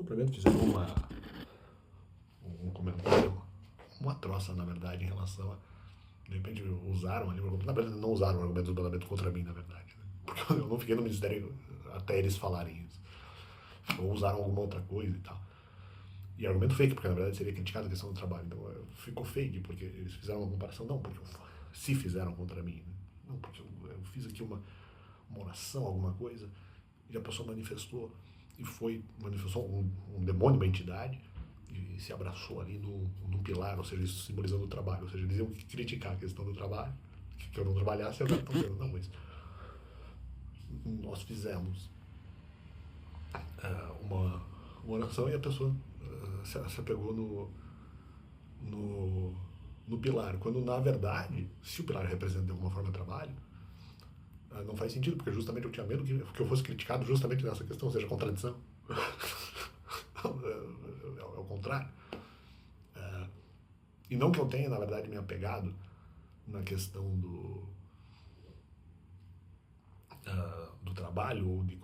Complemento fizeram um comentário, uma troça, na verdade, em relação a. De repente usaram ali, na verdade não usaram o argumento do mandamento contra mim, na verdade. Né? Porque eu não fiquei no ministério até eles falarem isso. Ou usaram alguma outra coisa e tal. E argumento fake, porque na verdade seria criticado a questão do trabalho. Então ficou fake, porque eles fizeram uma comparação. Não, porque se fizeram contra mim. Né? Não, porque eu fiz aqui uma oração, alguma coisa, e a pessoa manifestou, e manifestou um demônio, uma entidade, e se abraçou ali num pilar, ou seja, isso simbolizando o trabalho. Ou seja, eles iam criticar a questão do trabalho, que eu não trabalhasse, eu estava dizendo, não, mas nós fizemos uma oração e a pessoa se apegou no pilar, quando na verdade, se o pilar representa de alguma forma trabalho, não faz sentido, porque justamente eu tinha medo que eu fosse criticado justamente nessa questão, ou seja, contradição. É o contrário. E não que eu tenha, na verdade, me apegado na questão do trabalho ou de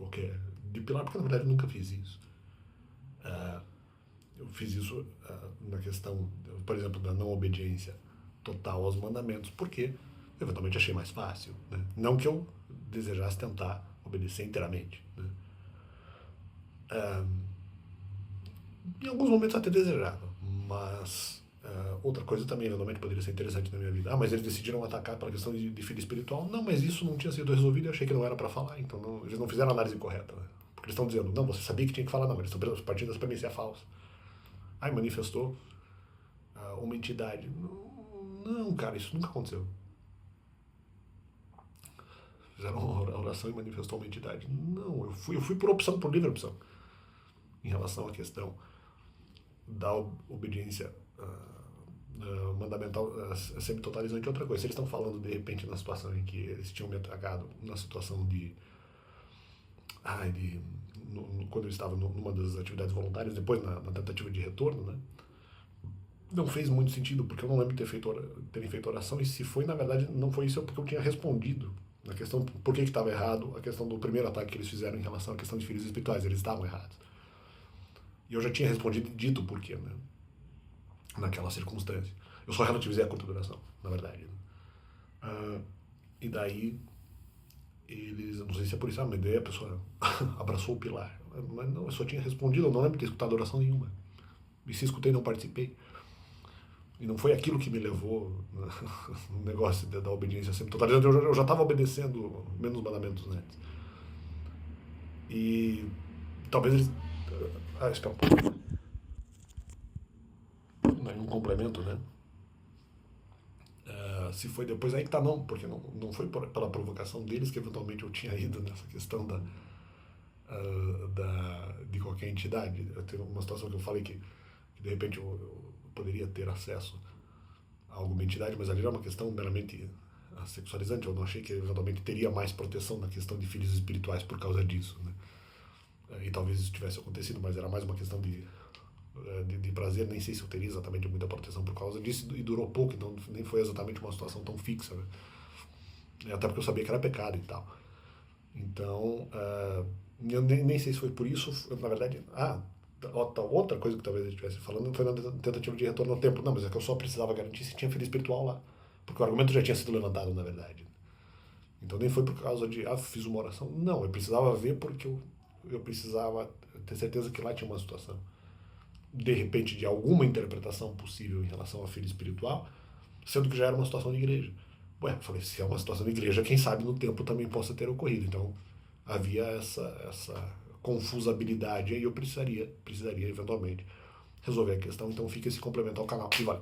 pilar, porque na verdade eu nunca fiz isso. Eu fiz isso na questão, por exemplo, da não obediência total aos mandamentos, porque eventualmente achei mais fácil. Né? Não que eu desejasse tentar obedecer inteiramente. Né? Em alguns momentos até desejava, mas outra coisa também eventualmente poderia ser interessante na minha vida. Mas eles decidiram atacar pela questão de filho espiritual. Não, mas isso não tinha sido resolvido e eu achei que não era para falar, então eles não fizeram a análise correta. Né? Porque eles estão dizendo, não, você sabia que tinha que falar, não, eles estão partindo dessa premissa falsa. Aí manifestou uma entidade. Não, cara, isso nunca aconteceu. Fizeram uma oração e manifestou uma entidade. Não, eu fui por opção, por livre opção. Em relação à questão da obediência mandamental semi-totalizante é outra coisa. Se eles estão falando de repente na situação em que eles tinham me atacado, na situação quando eu estava numa das atividades voluntárias, depois na tentativa de retorno, né? Não fez muito sentido, porque eu não lembro de terem feito oração, e se foi, na verdade, não foi isso, porque eu tinha respondido na questão por que estava errado, a questão do primeiro ataque que eles fizeram em relação à questão de filhos espirituais, eles estavam errados. E eu já tinha respondido e dito o porquê, né? Naquela circunstância. Eu só relativizei a curta duração, na verdade. E daí, eles, não sei se é por isso, mas daí a pessoa abraçou o pilar. Mas não, eu só tinha respondido, eu não lembro de ter escutado oração nenhuma. E se escutei, não participei. E não foi aquilo que me levou no negócio da obediência sempre totalizante. Eu já estava obedecendo menos mandamentos antes. E talvez eles. Espera um pouco. Um complemento, né? Se foi depois, aí que tá, não, porque não foi pela provocação deles que eventualmente eu tinha ido nessa questão de qualquer entidade. Teve uma situação que eu falei que de repente eu poderia ter acesso a alguma entidade, mas ali era uma questão meramente sexualizante. Eu não achei que eventualmente teria mais proteção na questão de filhos espirituais por causa disso, né? E talvez isso tivesse acontecido, mas era mais uma questão de prazer. Nem sei se eu teria exatamente muita proteção por causa disso, e durou pouco, então nem foi exatamente uma situação tão fixa, né? Até porque eu sabia que era pecado e tal. Então, eu nem sei se foi por isso, na verdade. Outra coisa que talvez eu estivesse falando foi na tentativa de retorno ao templo. Não, mas é que eu só precisava garantir se tinha filho espiritual lá. Porque o argumento já tinha sido levantado, na verdade. Então nem foi por causa de, fiz uma oração. Não, eu precisava ver porque eu precisava ter certeza que lá tinha uma situação. De repente, de alguma interpretação possível em relação ao filho espiritual, sendo que já era uma situação de igreja. Eu falei, se é uma situação de igreja, quem sabe no tempo também possa ter ocorrido. Então, havia essa confusabilidade aí, eu precisaria eventualmente resolver a questão. Então fica esse complemento ao canal. E vai.